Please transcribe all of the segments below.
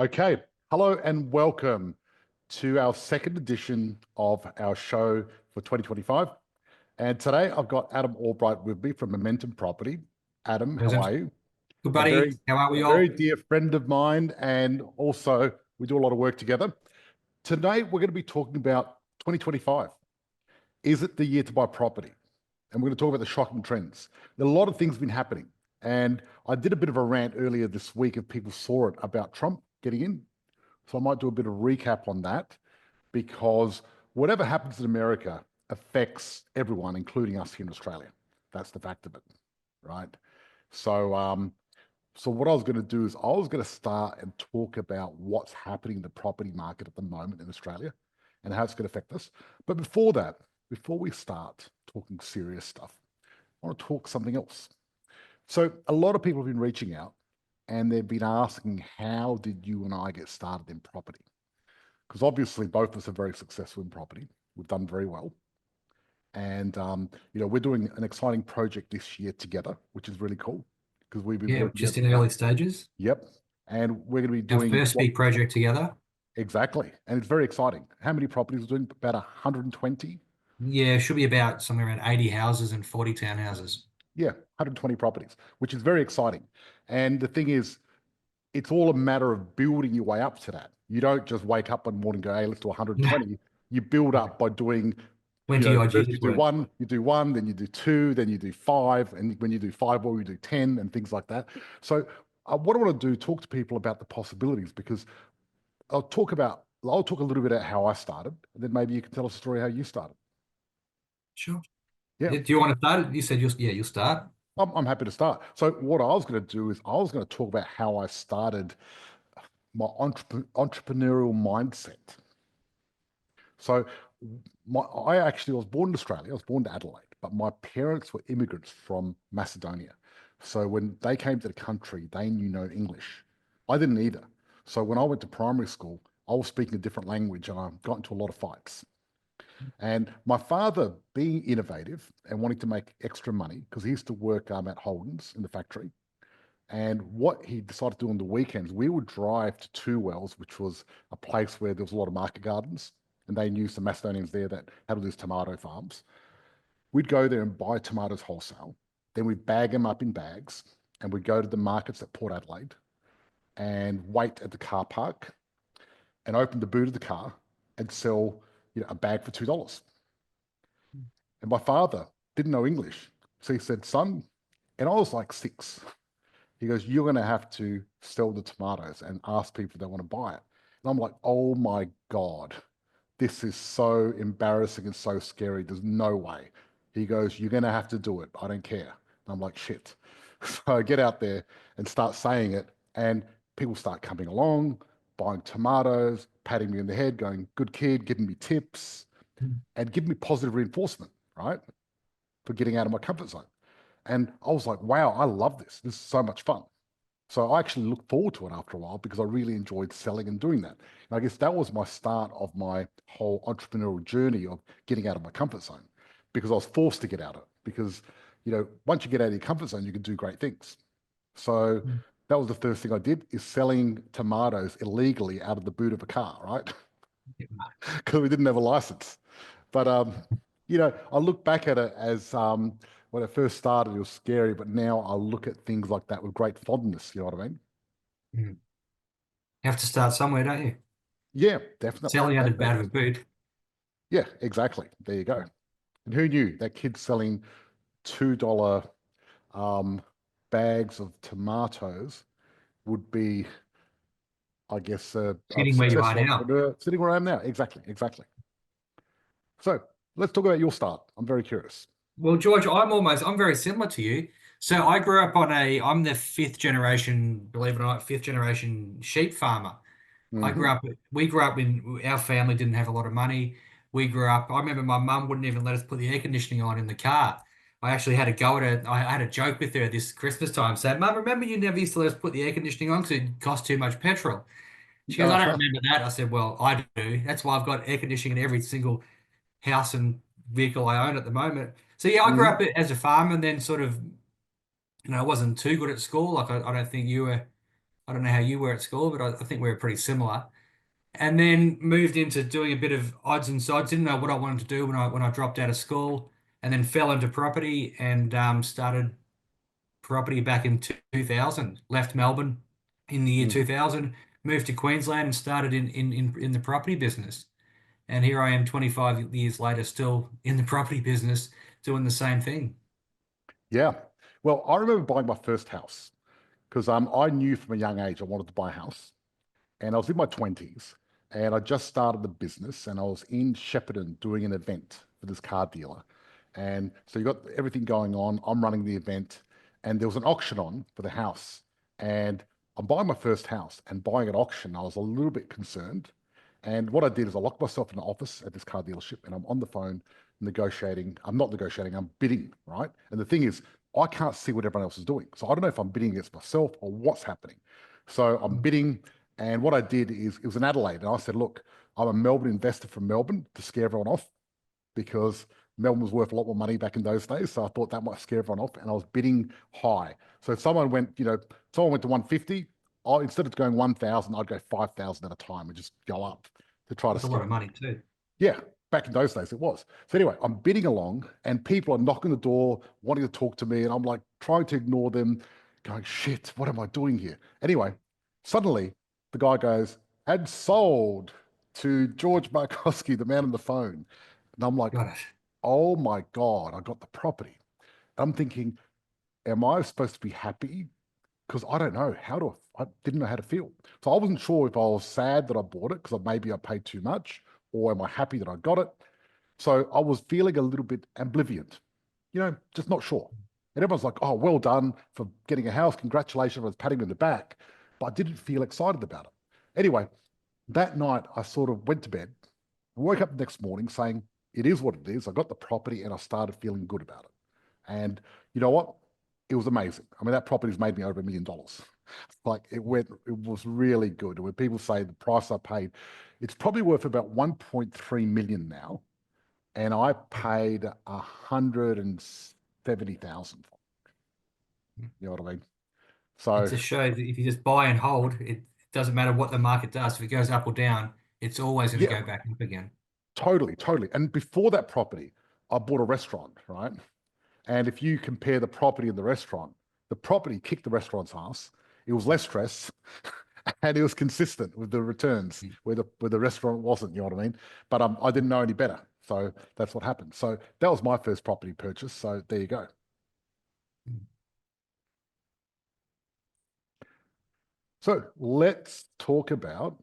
Okay, hello and welcome to our second edition of our show for 2025. And today I've got Adam Albright with me from Momentum Property. Adam, how Present. are you? Good A buddy. very, How are we a very all? dear friend of mine, and also we do a lot of work together. Today we're going to be talking about 2025. Is it the year to buy property? And we're going to talk about the shocking trends. There are a lot of things been happening. And I did a bit of a rant earlier this week if people saw it about Trump getting in. So I might do a bit of recap on that because whatever happens in America affects everyone, including us here in Australia. That's the fact of it, right? So what I was going to do is I was going to start and talk about what's happening in the property market at the moment in Australia and how it's going to affect us. But before that, before we start talking serious stuff, I want to talk something else. So a lot of people have been reaching out and they've been asking, how did you and I get started in property? Because obviously both of us are very successful in property. We've done very well. And, we're doing an exciting project this year together, which is really cool because we've been Yeah, working just together. in early stages. Yep. And we're going to be Our doing first big project together. exactly. And it's very exciting. How many properties are doing? About 120? Yeah, should be about somewhere around 80 houses and 40 townhouses. Yeah, 120 properties, which is very exciting. And the thing is, it's all a matter of building your way up to that. You don't just wake up one morning and go, hey, let's do 120. You build up by doing, 20 odd first you years do worth. one, then you do two, then you do five. And when you do five, well, you do 10 and things like that. So what I want to do, talk to people about the possibilities because I'll talk a little bit about how I started, and then maybe you can tell us a story how you started. Sure. Yeah. Yeah, do you want to start? You said you'll start. I'm happy to start. So what I was going to do is I was going to talk about how I started my entrepreneurial mindset. So I was born in Australia. I was born in Adelaide, but my parents were immigrants from Macedonia. So when they came to the country, they knew no English. I didn't either. So when I went to primary school, I was speaking a different language and I got into a lot of fights. And my father, being innovative and wanting to make extra money, because he used to work at Holden's in the factory, and what he decided to do on the weekends, we would drive to Two Wells, which was a place where there was a lot of market gardens, and they knew some Macedonians there that had all these tomato farms. We'd go there and buy tomatoes wholesale. Then we'd bag them up in bags, and we'd go to the markets at Port Adelaide and wait at the car park and open the boot of the car and sell, a bag for $2. And my father didn't know English, so he said, "Son," and I was like 6. He goes, "You're going to have to sell the tomatoes and ask people if they want to buy it." And I'm like, "Oh my God, this is so embarrassing and so scary. There's no way." He goes, "You're going to have to do it. I don't care." And I'm like, "Shit." So I get out there and start saying it, and people start coming along, buying tomatoes, patting me on the head, going, "Good kid," giving me tips and giving me positive reinforcement, right? For getting out of my comfort zone. And I was like, wow, I love this. This is so much fun. So I actually looked forward to it after a while because I really enjoyed selling and doing that. And I guess that was my start of my whole entrepreneurial journey of getting out of my comfort zone because I was forced to get out of it because, once you get out of your comfort zone, you can do great things. So that was the first thing I did is selling tomatoes illegally out of the boot of a car, right? Because we didn't have a license. But I look back at it as when I first started, it was scary, but now I look at things like that with great fondness. You know what I mean? You have to start somewhere, don't you? Yeah, definitely. Selling out of Definitely. bad of a boot. Yeah, exactly. There you go. And who knew that kid selling $2 um, bags of tomatoes would be, I guess, a Sitting where you are successful now. entrepreneur sitting where I am now. Exactly, exactly. So let's talk about your start. I'm very curious. Well, George, I'm very similar to you. So I grew up I'm the fifth generation, believe it or not, fifth generation sheep farmer. Hmm. We grew up our family didn't have a lot of money. I remember my mum wouldn't even let us put the air conditioning on in the car. I actually had a go at it. I had a joke with her this Christmas time saying, "Mum, remember you never used to let us put the air conditioning on because it cost too much petrol." She goes, "I don't remember that." I said, "Well, I do. That's why I've got air conditioning in every single house and vehicle I own at the moment." So yeah, I grew Hmm. up as a farmer and then sort of, I wasn't too good at school. Like I don't think you were I don't know how you were at school, but I think we were pretty similar. And then moved into doing a bit of odds and sods. Didn't know what I wanted to do when I dropped out of school, and then fell into property and started property back in 2000. Left Melbourne in the year Mm. 2000, moved to Queensland and started in the property business. And here I am 25 years later, still in the property business, doing the same thing. Yeah. Well, I remember buying my first house because I knew from a young age I wanted to buy a house. And I was in my 20s and I just started the business and I was in Shepparton doing an event for this car dealer. And so you got everything going on. I'm running the event and there was an auction on for the house. And I'm buying my first house and buying at auction. I was a little bit concerned. And what I did is I locked myself in the office at this car dealership and I'm on the phone negotiating. I'm not negotiating, I'm bidding, right? And the thing is, I can't see what everyone else is doing. So I don't know if I'm bidding against myself or what's happening. So I'm bidding. And what I did is it was in Adelaide. And I said, look, I'm a Melbourne investor from Melbourne to scare everyone off because Melbourne was worth a lot more money back in those days. So I thought that might scare everyone off. And I was bidding high. So if someone went, someone went to 150, instead of going 1,000, I'd go 5,000 at a time and just go up to try to That's a scare lot of them. money too. Yeah, back in those days it was. So anyway, I'm bidding along and people are knocking the door, wanting to talk to me. And I'm like trying to ignore them, going, shit, what am I doing here? Anyway, suddenly the guy goes, and sold to George Markoski, the man on the phone. And I'm like, Got it. oh my God, I got the property. I'm thinking, am I supposed to be happy? Because I don't know I didn't know how to feel. So I wasn't sure if I was sad that I bought it because maybe I paid too much, or am I happy that I got it? So I was feeling a little bit ambivalent, just not sure. And everyone's like, oh, well done for getting a house. Congratulations. Everyone's patting me on the back. But I didn't feel excited about it. Anyway, that night I sort of went to bed, woke up the next morning saying, it is what it is. I got the property and I started feeling good about it. And you know what? It was amazing. I mean, that property's made me over $1 million. Like it was really good. When people say the price I paid, it's probably worth about 1.3 million now. And I paid 170,000. You know what I mean? It So just shows that if you just buy and hold, it doesn't matter what the market does. If it goes up or down, it's always going to yeah, go back up again. totally, totally. And before that property, I bought a restaurant, right? And if you compare the property and the property kicked the restaurant's ass. It was less stress and it was consistent with the returns where the restaurant wasn't, you know what I mean? But I didn't know any better. So that's what happened. So that was my first property purchase. So there you go. So let's talk about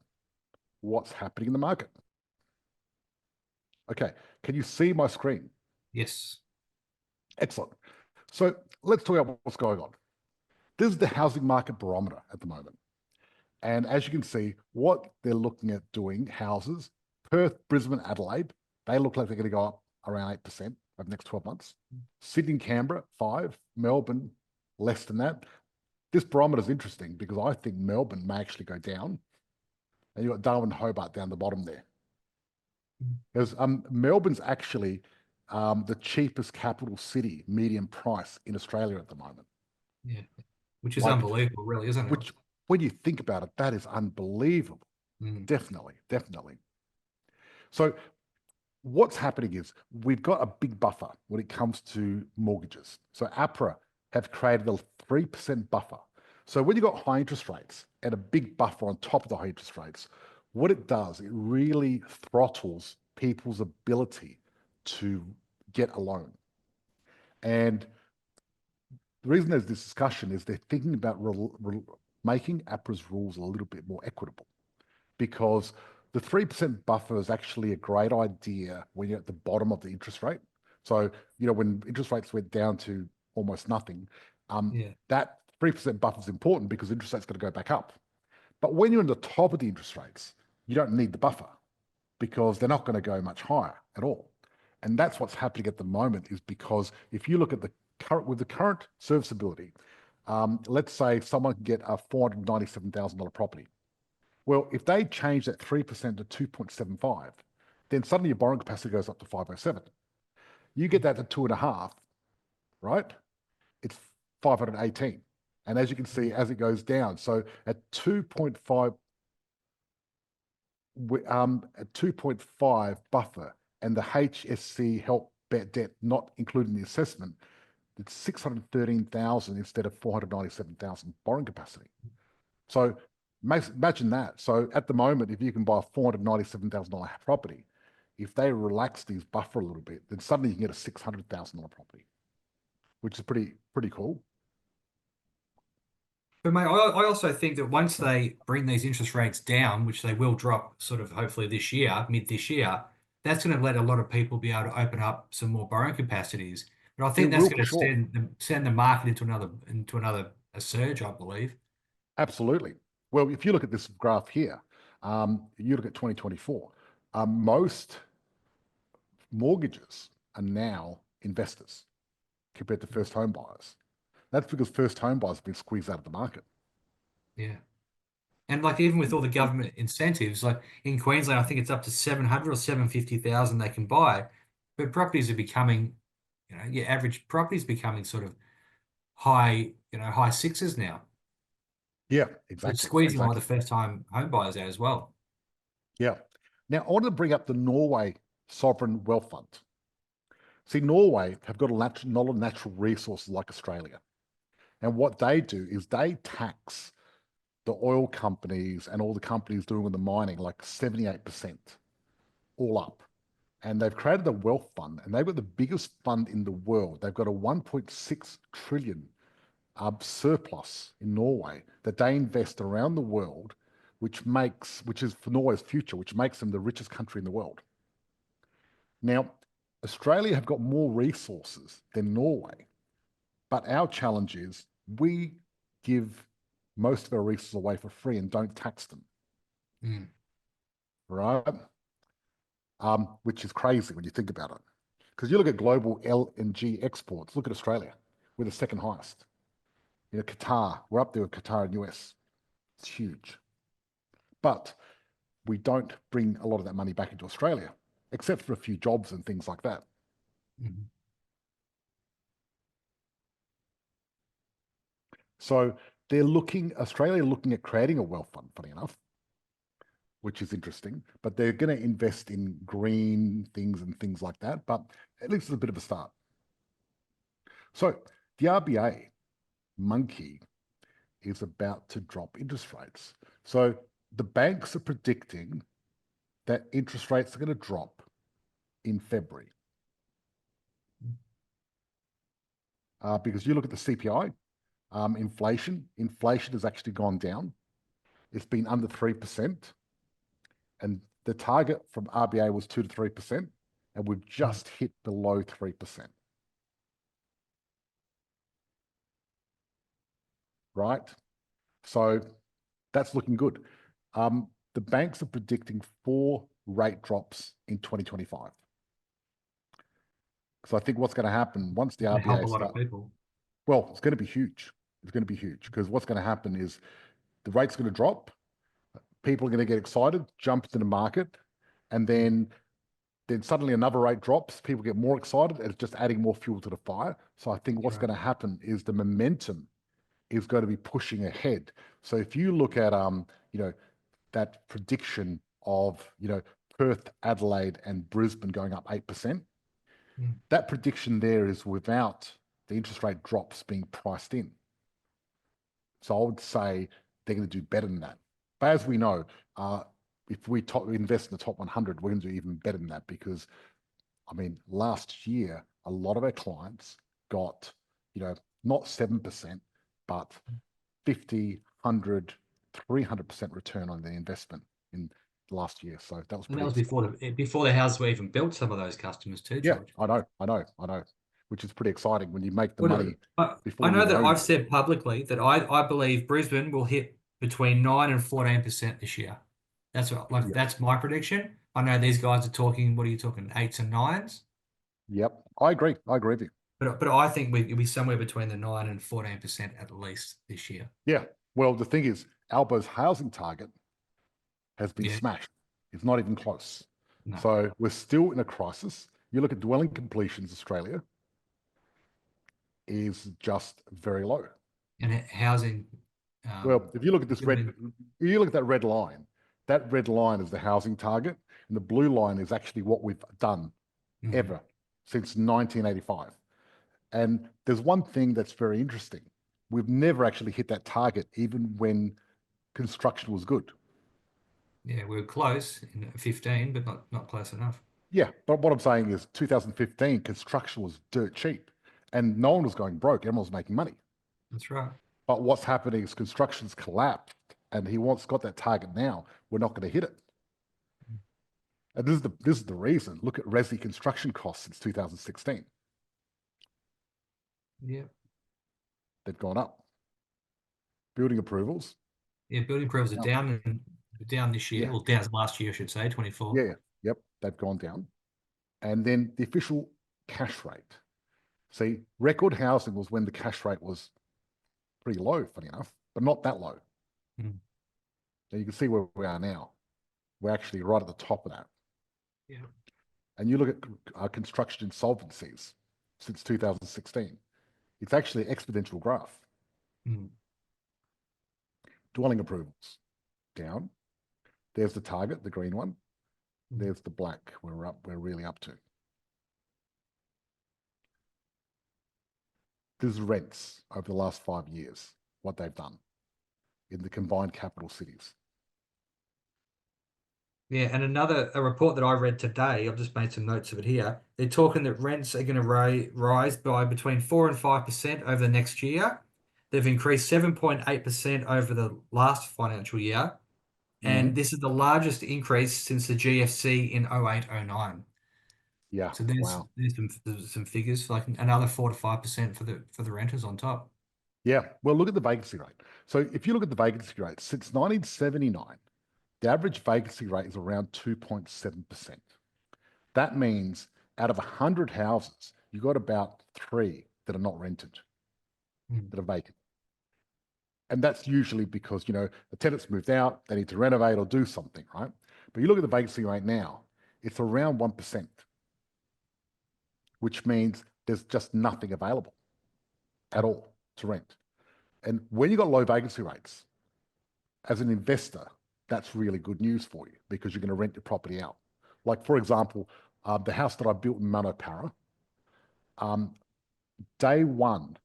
what's happening in the market. Okay, can you see my screen? Yes. Excellent. So let's talk about what's going on. This is the housing market barometer at the moment. And as you can see, what they're looking at doing, houses, Perth, Brisbane, Adelaide, they look like they're going to go up around 8% over the next 12 months. Sydney, Canberra, 5, Melbourne, less than that. This barometer is interesting because I think Melbourne may actually go down. And you've got Darwin, Hobart down the bottom there. Because Melbourne's actually the cheapest capital city, medium price in Australia at the moment. Yeah. Which is Like, unbelievable, really, isn't it? which when you think about it, that is unbelievable. Mm. Definitely, definitely. So what's happening is we've got a big buffer when it comes to mortgages. So APRA have created a 3% buffer. So when you've got high interest rates and a big buffer on top of the high interest rates, what it does, it really throttles people's ability to get a loan. And the reason there's this discussion is they're thinking about making APRA's rules a little bit more equitable because the 3% buffer is actually a great idea when you're at the bottom of the interest rate. So, when interest rates went down to almost nothing, Yeah. that 3% buffer is important because interest rates going to go back up. But when you're in the top of the interest rates, you don't need the buffer because they're not going to go much higher at all. And that's what's happening at the moment is because if you look at the current serviceability, let's say someone can get a $497,000 property. Well, if they change that 3% to 2.75, then suddenly your borrowing capacity goes up to 507. You get that to 2.5, right? It's 518. And as you can see, as it goes down, so at 2.5, at 2.5 buffer, and the HSC help bet debt not including the assessment, it's 613,000 instead of 497,000 borrowing capacity. So imagine that. So at the moment, if you can buy a $497,000 property, if they relax these buffer a little bit, then suddenly you can get a $600,000 property, which is pretty cool. But mate, I also think that once they bring these interest rates down, which they will drop sort of hopefully this year, mid this year, that's going to let a lot of people be able to open up some more borrowing capacities. But I It think that's will going for to sure. send the market into another a surge, I believe. Absolutely. Well, if you look at this graph here, you look at 2024, most mortgages are now investors compared to first home buyers. That's because first home buyers have been squeezed out of the market. Yeah. And like even with all the government incentives, like in Queensland, I think it's up to 700 or 750,000 they can buy, but properties are becoming, your average property is becoming sort of high, high sixes now. Yeah, So it's exactly. squeezing a lot of Exactly. the first time home buyers out as well. Yeah. Now, I wanted to bring up the Norway Sovereign Wealth Fund. See, Norway have got a lot of natural resources like Australia. And what they do is they tax the oil companies and all the companies doing the mining like 78% all up. And they've created a wealth fund, and they've got the biggest fund in the world. They've got a 1.6 trillion surplus in Norway that they invest around the world, which is for Norway's future, which makes them the richest country in the world. Now, Australia have got more resources than Norway, but our challenge is we give most of our resources away for free and don't tax them, right? Which is crazy when you think about it. Because you look at global LNG exports, look at Australia, we're the second highest. Qatar, we're up there with Qatar and US. It's huge. But we don't bring a lot of that money back into Australia, except for a few jobs and things like that. So Australia looking at creating a wealth fund, funny enough, which is interesting, but they're going to invest in green things and things like that. But at least it's a bit of a start. So the RBA monkey is about to drop interest rates. So the banks are predicting that interest rates are going to drop in February. Because you look at the CPI, inflation has actually gone down. It's been under 3%. And the target from RBA was 2 to 3%. And we've just hit below 3%. Right? So that's looking good. The banks are predicting 4 rate drops in 2025. So I think what's going to happen once the They help RBA a lot of people. well, it's going to be huge. It's going to be huge because what's going to happen is the rate's going to drop. People are going to get excited, jump into the market, and then suddenly another rate drops. People get more excited, and it's just adding more fuel to the fire. So I think what's going to happen is the momentum is going to be pushing ahead. So if you look at that prediction of Perth, Adelaide, and Brisbane going up 8%, that prediction there is without the interest rate drops being priced in. So I would say they're going to do better than that. But as we know, if we invest in the top 100, we're going to do even better than that because, I mean, last year, a lot of our clients got, not 7%, but 50, 100, 300% return on their investment in last year. So that was And that pretty was exciting. before the houses were even built, some of those customers too, Yeah, George. I know, which is pretty exciting when you make the Well, money I before you know even that own I've it. said publicly that I believe Brisbane will hit between 9 and 14% this year. Yeah. That's my prediction. I know these guys are talking, what are you talking, 8s and 9s? Yep. I agree with you. But I think it'll be somewhere between the 9 and 14% at least this year. Yeah. Well, the thing is, Albo's housing target has been Yeah. smashed. It's not even close. No. So we're still in a crisis. You look at dwelling completions, Australia is just very low. And housing, Well, if you look at this building- you look at that red line is the housing target, and the blue line is actually what we've done ever since 1985. And there's one thing that's very interesting. We've never actually hit that target, even when construction was good. yeah, we were close in 15, but not close enough. Yeah, but what I'm saying is 2015, construction was dirt cheap and no one was going broke. Everyone was making money. That's right. But what's happening is construction's collapsed and got that target now. We're not going to hit it. And this is the reason. Look at resi construction costs since 2016. Yeah. They've gone up. Building approvals. Yeah, building approvals are down this year. Yeah. Well, down last year, I should say, 24. Yeah. Yep. They've gone down. And then the official cash rate. See, record housing was when the cash rate was pretty low, funny enough, but not that low. Mm. Now you can see where we are now. We're actually right at the top of that. Yeah. And you look at construction insolvencies since 2016. It's actually an exponential graph. Mm. Dwelling approvals, down. There's the target, the green one. There's the black we're really up to. This is rents over the last 5 years, what they've done in the combined capital cities. Yeah, and a report that I read today, I've just made some notes of it here. They're talking that rents are going to rise by between 4 and 5% over the next year. They've increased 7.8% over the last financial year. And this is the largest increase since the GFC in 08-09. Yeah. So there's Wow. there's some figures, like another 4 to 5% for the renters on top. Yeah. Well, look at the vacancy rate. So if you look at the vacancy rate since 1979, the average vacancy rate is around 2.7%. That means out of 100 houses, you've got about 3 that are not rented, that are vacant. And that's usually because, the tenants moved out, they need to renovate or do something, right? But you look at the vacancy rate now, it's around 1%, which means there's just nothing available at all to rent. And when you've got low vacancy rates, as an investor, that's really good news for you because you're going to rent your property out. Like, for example, the house that I built in Manopara, day one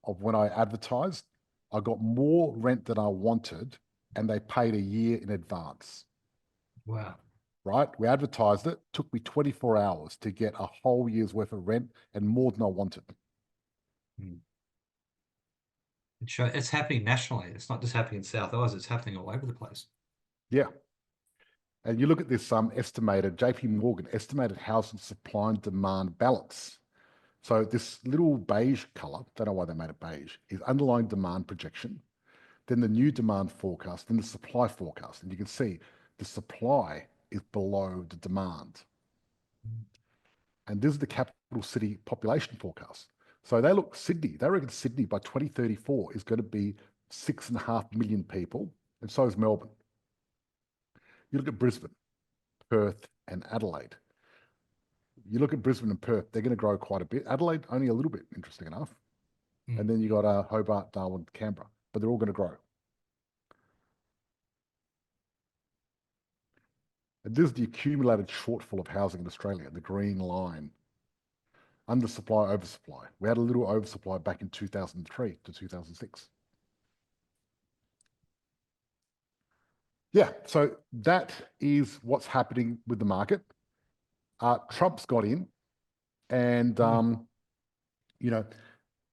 of when I advertised, I got more rent than I wanted and they paid a year in advance. Wow. Right? We advertised it. Took me 24 hours to get a whole year's worth of rent and more than I wanted. It's happening nationally. It's not just happening in South Oz. It's happening all over the place. Yeah. And you look at this estimated, JP Morgan estimated housing supply and demand balance. So this little beige color, don't know why they made it beige, is underlying demand projection, then the new demand forecast, then the supply forecast. And you can see the supply is below the demand. And this is the capital city population forecast. So they reckon Sydney by 2034 is going to be 6.5 million people, and so is Melbourne. You look at Brisbane, Perth, and Adelaide. You look at Brisbane and Perth, they're going to grow quite a bit. Adelaide, only a little bit, interesting enough. And then you got Hobart, Darwin, Canberra, but they're all going to grow. And this is the accumulated shortfall of housing in Australia, the green line. Undersupply, oversupply. We had a little oversupply back in 2003 to 2006. Yeah, so that is what's happening with the market. Trump's got in and,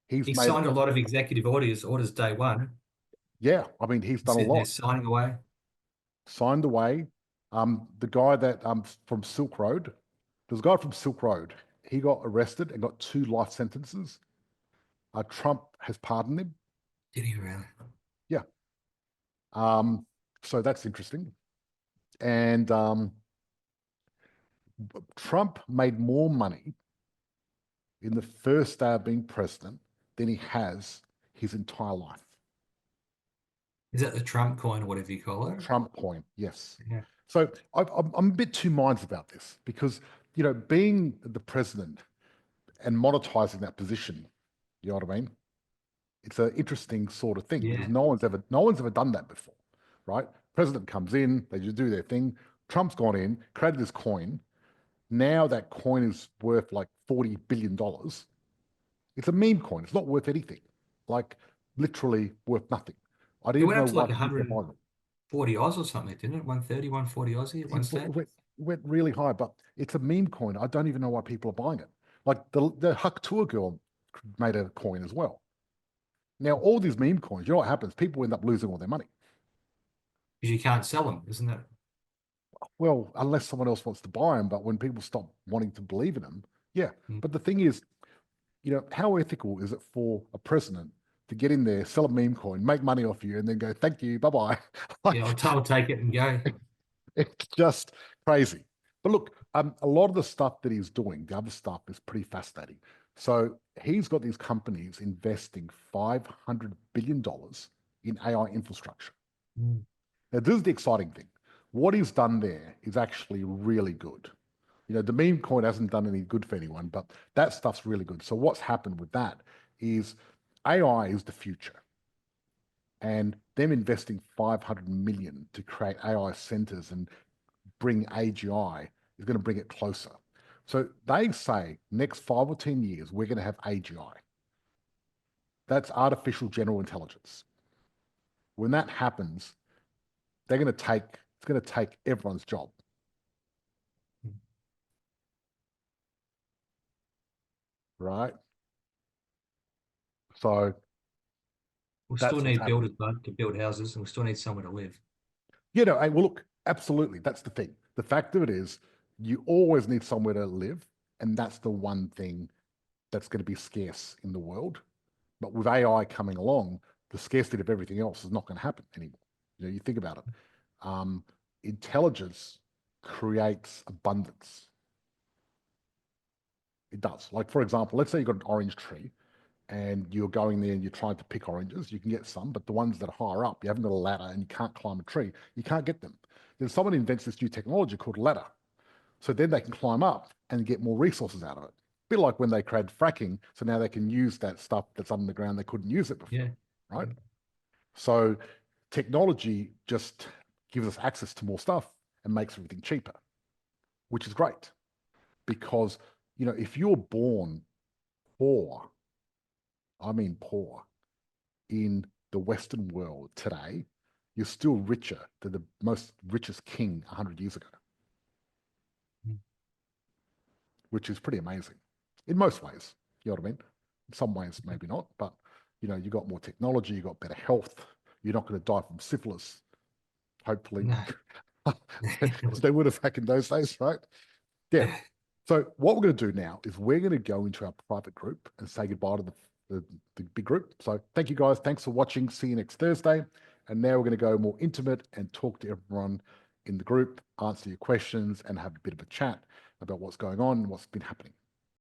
he signed a lot of executive orders day one. Yeah, I mean, he's done a lot. They're signing away. Signed away. The guy that from Silk Road, there's a guy from Silk Road. He got arrested and got 2 life sentences. Trump has pardoned him. Did he really? Yeah. So that's interesting. And Trump made more money in the first day of being president than he has his entire life. Is that the Trump coin or whatever you call it? Trump coin, yes. Yeah. So I'm a bit two minds about this because, being the president and monetizing that position, you know what I mean, It's an interesting sort of thing because Yeah. no one's ever done that before, right? President comes in, they just do their thing. Trump's gone in, created this coin. Now that coin is worth like $40 billion. It's a meme coin. It's not worth anything. Like literally worth nothing. I don't It even went know up to why like people are buying it. 140 Oz or something, didn't it? 130, 140 Aussie at It one stage. went really high, but it's a meme coin. I don't even know why people are buying it. Like the Huck Tour girl made a coin as well. Now, all these meme coins, you know what happens? People end up losing all their money. Because you can't sell them, isn't that? Well, unless someone else wants to buy them, but when people stop wanting to believe in them, yeah. Mm. But the thing is, how ethical is it for a president to get in there, sell a meme coin, make money off you, and then go, thank you, bye-bye? Yeah, Like, I'll take it and go. it's just crazy. But look, a lot of the stuff that he's doing, the other stuff is pretty fascinating. So he's got these companies investing $500 billion in AI infrastructure. Mm. Now, this is the exciting thing. What he's done there is actually really good. The meme coin hasn't done any good for anyone, but that stuff's really good. So what's happened with that is AI is the future. And them investing 500 million to create AI centers and bring AGI is going to bring it closer. So they say next 5 or 10 years, we're going to have AGI. That's artificial general intelligence. When that happens, it's going to take everyone's job. Right? So We'll still that's what's need happening. builders, bud, to build houses, and we still need somewhere to live. Well, look, absolutely. That's the thing. The fact of it is, you always need somewhere to live, and that's the one thing that's going to be scarce in the world. But with AI coming along, the scarcity of everything else is not going to happen anymore. You think about it. Intelligence creates abundance. It does. Like, for example, let's say you've got an orange tree and you're going there and you're trying to pick oranges. You can get some, but the ones that are higher up, you haven't got a ladder and you can't climb a tree. You can't get them. Then someone invents this new technology called ladder. So then they can climb up and get more resources out of it. A bit like when they created fracking. So now they can use that stuff that's underground. They couldn't use it before, Yeah. right? So technology just gives us access to more stuff and makes everything cheaper, which is great. Because, if you're born poor, I mean poor, in the Western world today, you're still richer than the most richest king 100 years ago, Mm. which is pretty amazing in most ways. You know what I mean? In some ways, maybe not, but you got more technology, you got better health. You're not going to die from syphilis, hopefully, No. as they would have back in those days, right? Yeah. So what we're going to do now is we're going to go into our private group and say goodbye to the big group. So thank you guys. Thanks for watching. See you next Thursday. And now we're going to go more intimate and talk to everyone in the group, answer your questions, and have a bit of a chat about what's going on and what's been happening.